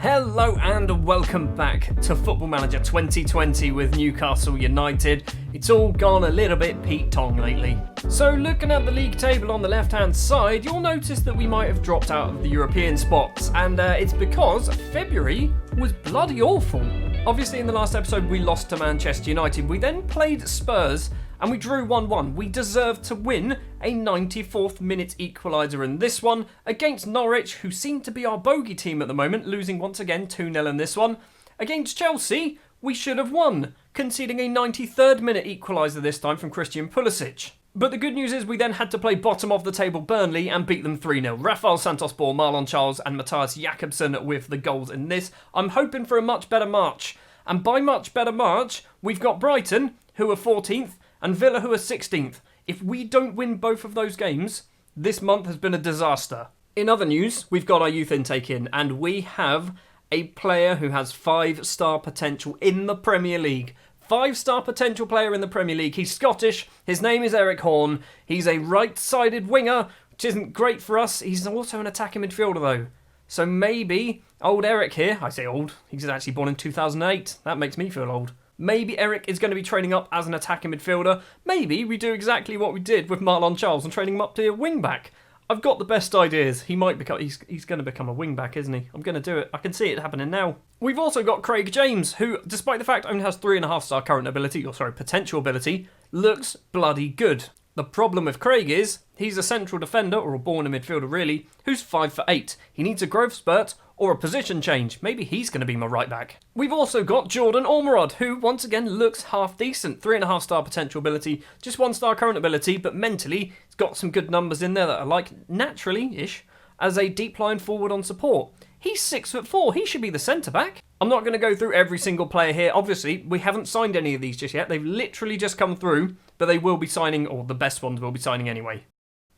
Hello and welcome back to Football Manager 2020 with Newcastle United. It's all gone a little bit Pete Tong lately. So looking at the league table on the left hand side, you'll notice that we might have dropped out of the European spots, and it's because February was bloody awful. Obviously in the last episode we lost to Manchester United, we then played Spurs and we drew 1-1. We deserved to win a 94th minute equaliser in this one against Norwich, who seem to be our bogey team at the moment, losing once again 2-0 in this one. Against Chelsea, we should have won, conceding a 93rd minute equaliser this time from Christian Pulisic. But the good news is we then had to play bottom of the table Burnley and beat them 3-0. Rafael Santos Ball, Marlon Charles and Matthias Jakobsen with the goals in this. I'm hoping for a much better March. And by much better March, we've got Brighton, who are 14th, and Villa, who are 16th. If we don't win both of those games, this month has been a disaster. In other news, we've got our youth intake in, and we have a player who has 5-star potential in the Premier League. 5-star potential player in the Premier League. He's Scottish. His name is Eric Horn. He's a right-sided winger, which isn't great for us. He's also an attacking midfielder, though. So maybe old Eric here, I say old, he's actually born in 2008. That makes me feel old. Maybe Eric is going to be training up as an attacking midfielder. Maybe we do exactly what we did with Marlon Charles and training him up to a wing-back. I've got the best ideas. He might become. He's going to become a wing-back, isn't he? I'm going to do it. I can see it happening now. We've also got Craig James, who, despite the fact only has 3.5-star current ability, potential ability, looks bloody good. The problem with Craig is he's a central defender, or a born midfielder really, who's 5'8". He needs a growth spurt or a position change. Maybe he's going to be my right back. We've also got Jordan Ormerod, who once again looks half decent. 3.5-star potential ability, just 1-star current ability, but mentally he's got some good numbers in there that are like naturally-ish as a deep line forward on support. He's 6'4". He should be the centre back. I'm not going to go through every single player here. Obviously, we haven't signed any of these just yet. They've literally just come through, but they will be signing, or the best ones will be signing anyway.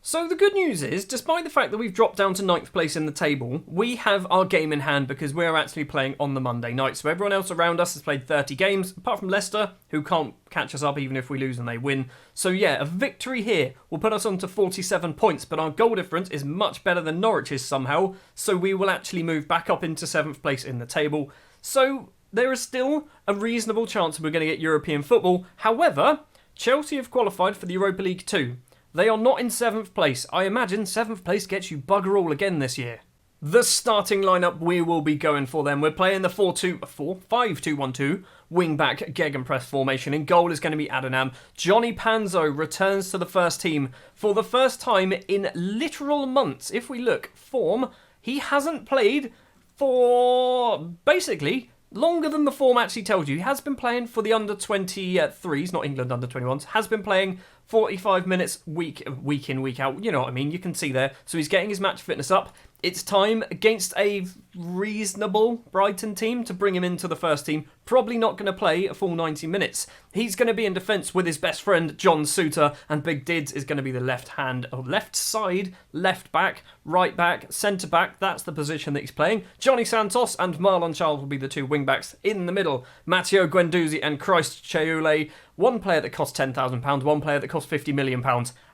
So the good news is, despite the fact that we've dropped down to 9th place in the table, we have our game in hand because we're actually playing on the Monday night. So everyone else around us has played 30 games, apart from Leicester, who can't catch us up even if we lose and they win. So yeah, a victory here will put us on to 47 points, but our goal difference is much better than Norwich's somehow, so we will actually move back up into 7th place in the table. So there is still a reasonable chance we're going to get European football. However, Chelsea have qualified for the Europa League too. They are not in 7th place. I imagine 7th place gets you bugger all again this year. The starting lineup we will be going for then. We're playing the 5-2-1-2 wing-back gegenpress formation. In goal is going to be Adonam. Johnny Panzo returns to the first team for the first time in literal months. If we look, form, he hasn't played for basically longer than the form actually tells you. He has been playing for the under-23s, not England under-21s, has been playing 45 minutes week in, week out. You know what I mean? You can see there. So he's getting his match fitness up. It's time against a reasonable Brighton team to bring him into the first team. Probably not going to play a full 90 minutes. He's going to be in defence with his best friend, John Suter, and Big Dids is going to be the left side, left back, right back, centre back. That's the position that he's playing. Johnny Santos and Marlon Charles will be the two wing backs in the middle. Matteo Guendouzi and Christ Cheoule. One player that costs £10,000, one player that costs £50 million.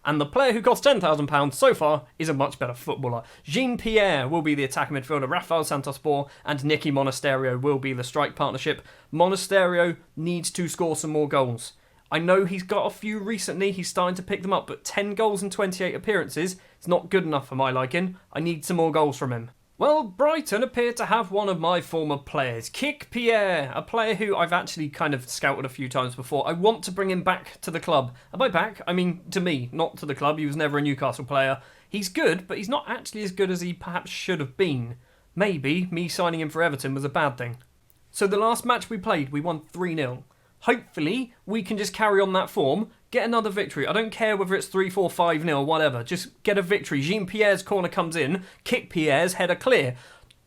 And the player who costs £10,000 so far is a much better footballer. Jean-Pierre will be the attacking midfielder. Rafael Santos Ball and Nicky Monasterio will be the strike partnership. Monasterio needs to score some more goals. I know he's got a few recently. He's starting to pick them up. But 10 goals in 28 appearances is not good enough for my liking. I need some more goals from him. Well, Brighton appear to have one of my former players, Kik Pierre, a player who I've actually kind of scouted a few times before. I want to bring him back to the club. And by back, I mean to me, not to the club. He was never a Newcastle player. He's good, but he's not actually as good as he perhaps should have been. Maybe me signing him for Everton was a bad thing. So the last match we played, we won 3-0. Hopefully, we can just carry on that form, get another victory. I don't care whether it's 3-4, 5-0, whatever. Just get a victory. Jean-Pierre's corner comes in. Kik Pierre's header clear.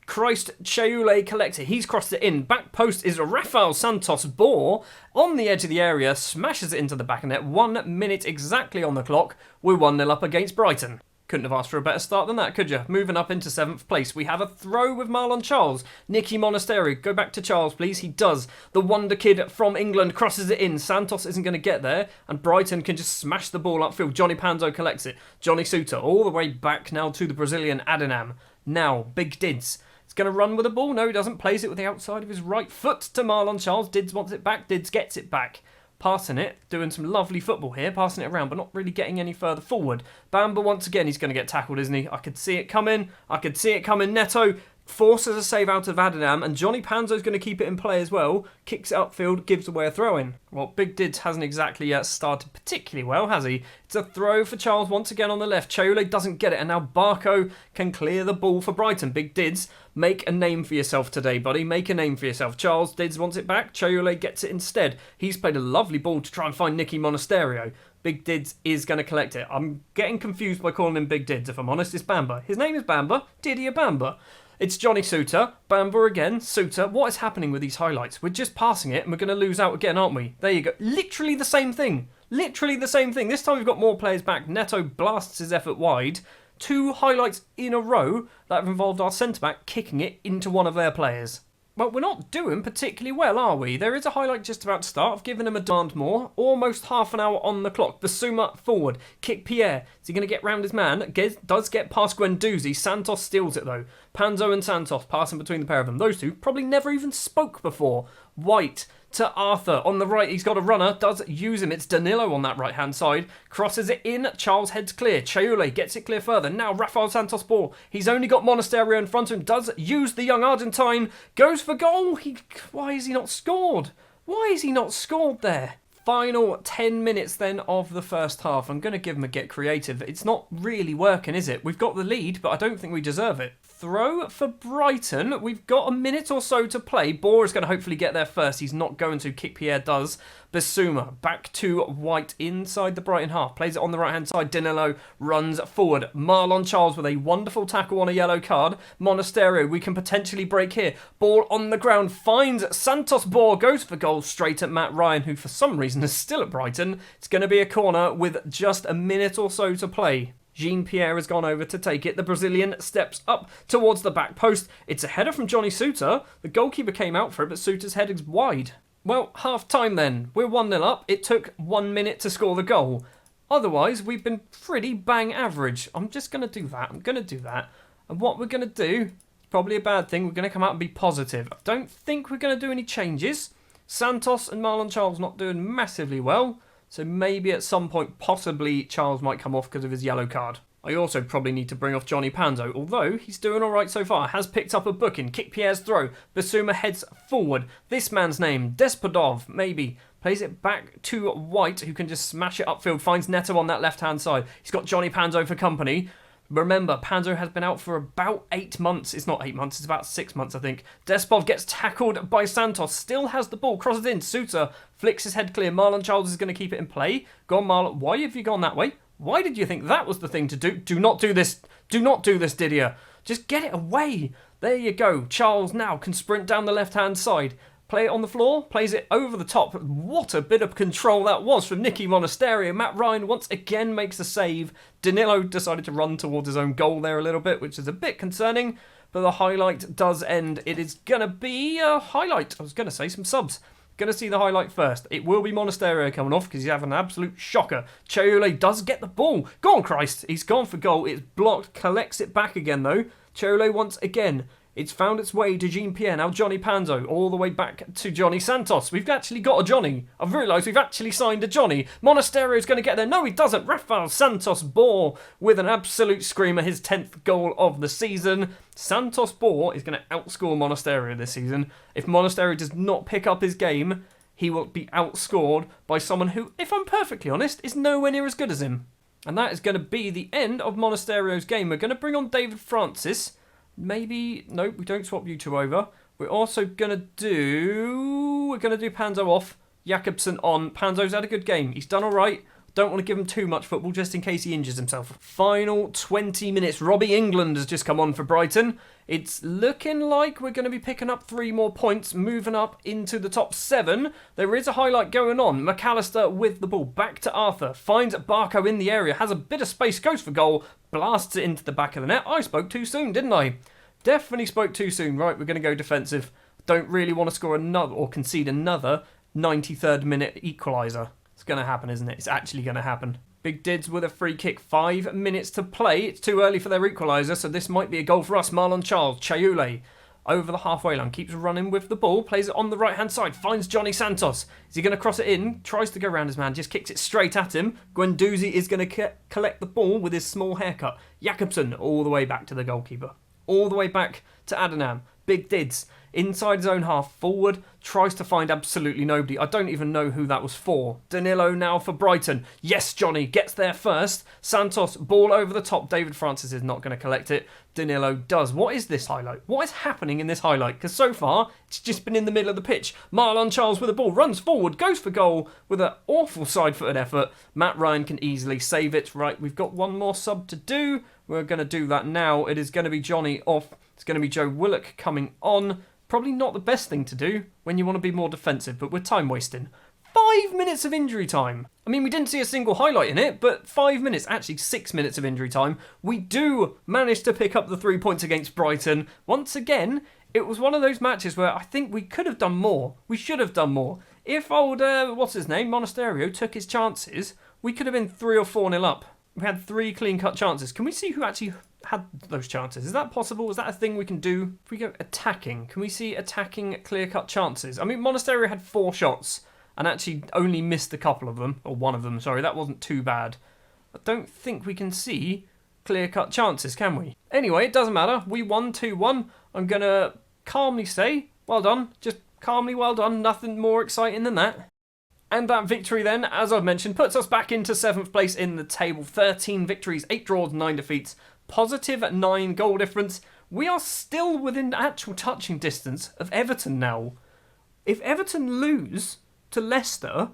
Christ Cheoule collector. He's crossed it in. Back post is Rafael Santos Ball on the edge of the area. Smashes it into the back of net. 1 minute exactly on the clock. We're 1-0 up against Brighton. Couldn't have asked for a better start than that, could you? Moving up into 7th place, we have a throw with Marlon Charles. Nicky Monasterio, go back to Charles, please. He does. The wonder kid from England crosses it in. Santos isn't going to get there, and Brighton can just smash the ball upfield. Johnny Panzo collects it. Johnny Suter all the way back now to the Brazilian Adinam. Now, Big Dids. He's going to run with the ball. No, he doesn't. Plays it with the outside of his right foot to Marlon Charles. Dids wants it back. Dids gets it back. Passing it, doing some lovely football here, passing it around, but not really getting any further forward. Bamba, once again, he's going to get tackled, isn't he? I could see it coming. Neto forces a save out of Adinam, and Johnny Panzo's going to keep it in play as well. Kicks it upfield, gives away a throw-in. Well, Big Dids hasn't exactly yet started particularly well, has he? It's a throw for Charles once again on the left. Chole doesn't get it, and now Barco can clear the ball for Brighton. Big Dids, make a name for yourself today, buddy. Make a name for yourself. Charles Dids wants it back. Chole gets it instead. He's played a lovely ball to try and find Nicky Monasterio. Big Dids is going to collect it. I'm getting confused by calling him Big Dids, if I'm honest. It's Bamba. His name is Bamba. Didier Bamba. It's Johnny Suter. Bamba again. Suter. What is happening with these highlights? We're just passing it and we're going to lose out again, aren't we? There you go. Literally the same thing. Literally the same thing. This time we've got more players back. Neto blasts his effort wide. 2 highlights in a row that have involved our centre-back kicking it into one of their players. Well, we're not doing particularly well, are we? There is a highlight just about to start. I've given him a demand more. Almost half an hour on the clock. Basuma forward. Kick Pierre. Is he going to get round his man? Does get past Guendouzi. Santos steals it, though. Panzo and Santos passing between the pair of them. Those two probably never even spoke before. White to Arthur. On the right, he's got a runner. Does use him. It's Danilo on that right-hand side. Crosses it in. Charles heads clear. Chole gets it clear further. Now Rafael Santos ball. He's only got Monasterio in front of him. Does use the young Argentine. Goes for goal. Why is he not scored? Why is he not scored there? Final 10 minutes then of the first half. I'm going to give him a get creative. It's not really working, is it? We've got the lead, but I don't think we deserve it. Throw for Brighton. We've got a minute or so to play. Boer is going to hopefully get there first. He's not going to. Kick Pierre does. Basuma back to White inside the Brighton half. Plays it on the right-hand side. Danilo runs forward. Marlon Charles with a wonderful tackle on a yellow card. Monasterio, we can potentially break here. Ball on the ground. Finds Santos Boer. Goes for goal straight at Matt Ryan, who for some reason is still at Brighton. It's going to be a corner with just a minute or so to play. Jean-Pierre has gone over to take it. The Brazilian steps up towards the back post. It's a header from Johnny Suter. The goalkeeper came out for it, but Suter's head is wide. Well, half-time then. We're 1-0 up. It took 1 minute to score the goal. Otherwise, we've been pretty bang average. I'm just going to do that. And what we're going to do, probably a bad thing, we're going to come out and be positive. I don't think we're going to do any changes. Santos and Marlon Charles not doing massively well. So maybe at some point, possibly, Charles might come off because of his yellow card. I also probably need to bring off Johnny Panzo, although he's doing all right so far. Has picked up a booking. Kick Pierre's throw. Basuma heads forward. This man's name, Despodov, maybe. Plays it back to White, who can just smash it upfield. Finds Neto on that left-hand side. He's got Johnny Panzo for company. Remember, Panzo has been out for about 8 months. It's not 8 months, it's about 6 months, I think. Despov gets tackled by Santos. Still has the ball. Crosses in. Suter flicks his head clear. Marlon Charles is going to keep it in play. Go on, Marlon. Why have you gone that way? Why did you think that was the thing to do? Do not do this. Do not do this, Didier. Just get it away. There you go. Charles now can sprint down the left-hand side. Play it on the floor, plays it over the top. What a bit of control that was from Nicky Monasterio. Matt Ryan once again makes a save. Danilo decided to run towards his own goal there a little bit, which is a bit concerning. But the highlight does end. It is going to be a highlight. I was going to say some subs. Going to see the highlight first. It will be Monasterio coming off because he's having an absolute shocker. Chole does get the ball. Go on, Christ. He's gone for goal. It's blocked. Collects it back again, though. Chole once again. It's found its way to Jean-Pierre. Now Johnny Panzo. All the way back to Johnny Santos. We've actually got a Johnny. I've realised we've actually signed a Johnny. Monasterio's going to get there. No, he doesn't. Rafael Santos Boer with an absolute screamer. His 10th goal of the season. Santos Boer is going to outscore Monasterio this season. If Monasterio does not pick up his game, he will be outscored by someone who, if I'm perfectly honest, is nowhere near as good as him. And that is going to be the end of Monasterio's game. We're going to bring on David Francis. Maybe, no, we don't swap you two over. We're also going to do Panzo off, Jakobsen on. Panzo's had a good game. He's done all right. Don't want to give him too much football just in case he injures himself. Final 20 minutes. Robbie England has just come on for Brighton. It's looking like we're going to be picking up 3 more points, moving up into the top 7. There is a highlight going on. McAllister with the ball. Back to Arthur. Finds Barco in the area. Has a bit of space. Goes for goal. Blasts it into the back of the net. I spoke too soon, didn't I? Definitely spoke too soon. Right, we're going to go defensive. Don't really want to score another or concede another 93rd minute equaliser. It's going to happen, isn't it? It's actually going to happen. Big Dids with a free kick. 5 minutes to play. It's too early for their equaliser, so this might be a goal for us. Marlon Charles, Chayoule, over the halfway line. Keeps running with the ball. Plays it on the right-hand side. Finds Johnny Santos. Is he going to cross it in? Tries to go round his man. Just kicks it straight at him. Guendouzi is going to collect the ball with his small haircut. Jakobsen all the way back to the goalkeeper. All the way back to Adonam. Big Dids. Inside his own half, forward, tries to find absolutely nobody. I don't even know who that was for. Danilo now for Brighton. Yes, Johnny gets there first. Santos, ball over the top. David Francis is not going to collect it. Danilo does. What is this highlight? What is happening in this highlight? Because so far, it's just been in the middle of the pitch. Marlon Charles with the ball, runs forward, goes for goal with an awful side-footed effort. Matt Ryan can easily save it. Right, we've got one more sub to do. We're going to do that now. It is going to be Johnny off. It's going to be Joe Willock coming on. Probably not the best thing to do when you want to be more defensive, but we're time wasting. 5 minutes of injury time. I mean, we didn't see a single highlight in it, but 5 minutes, actually 6 minutes of injury time. We do manage to pick up the 3 points against Brighton. Once again, it was one of those matches where I think we could have done more. We should have done more. If old, what's his name, Monasterio took his chances, we could have been 3 or 4-0 up. We had 3 clean-cut chances. Can we see who actually had those chances? Is that possible? Is that a thing we can do? If we go attacking, can we see attacking clear-cut chances? I mean, Monasterio had 4 shots and actually only missed a couple of them, or one of them, sorry. That wasn't too bad. I don't think we can see clear-cut chances, can we? Anyway, it doesn't matter. We won 2-1. I'm going to calmly say, well done. Just calmly well done. Nothing more exciting than that. And that victory then, as I've mentioned, puts us back into 7th place in the table. 13 victories, 8 draws, 9 defeats. Positive 9 goal difference. We are still within actual touching distance of Everton now. If Everton lose to Leicester,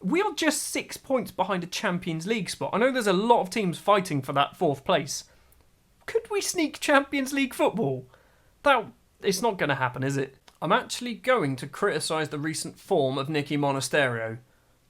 we are just 6 points behind a Champions League spot. I know there's a lot of teams fighting for that 4th place. Could we sneak Champions League football? It's not going to happen, is it? I'm actually going to criticise the recent form of Nicky Monasterio.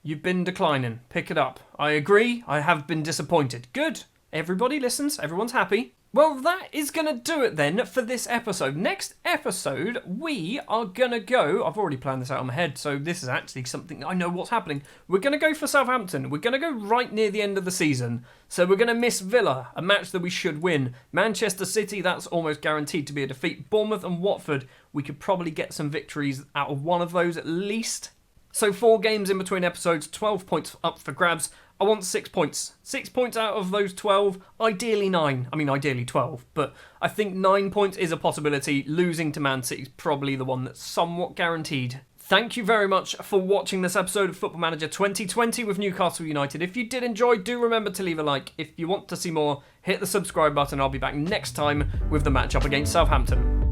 You've been declining. Pick it up. I agree. I have been disappointed. Good. Everybody listens. Everyone's happy. Well, that is going to do it then for this episode. Next episode, we are going to go... I've already planned this out in my head, so this is actually something I know what's happening. We're going to go for Southampton. We're going to go right near the end of the season. So we're going to miss Villa, a match that we should win. Manchester City, that's almost guaranteed to be a defeat. Bournemouth and Watford, we could probably get some victories out of one of those at least. So 4 games in between episodes, 12 points up for grabs. I want 6 points. 6 points out of those 12, ideally 9. I mean, ideally 12, but I think 9 points is a possibility. Losing to Man City is probably the one that's somewhat guaranteed. Thank you very much for watching this episode of Football Manager 2020 with Newcastle United. If you did enjoy, do remember to leave a like. If you want to see more, hit the subscribe button. I'll be back next time with the match up against Southampton.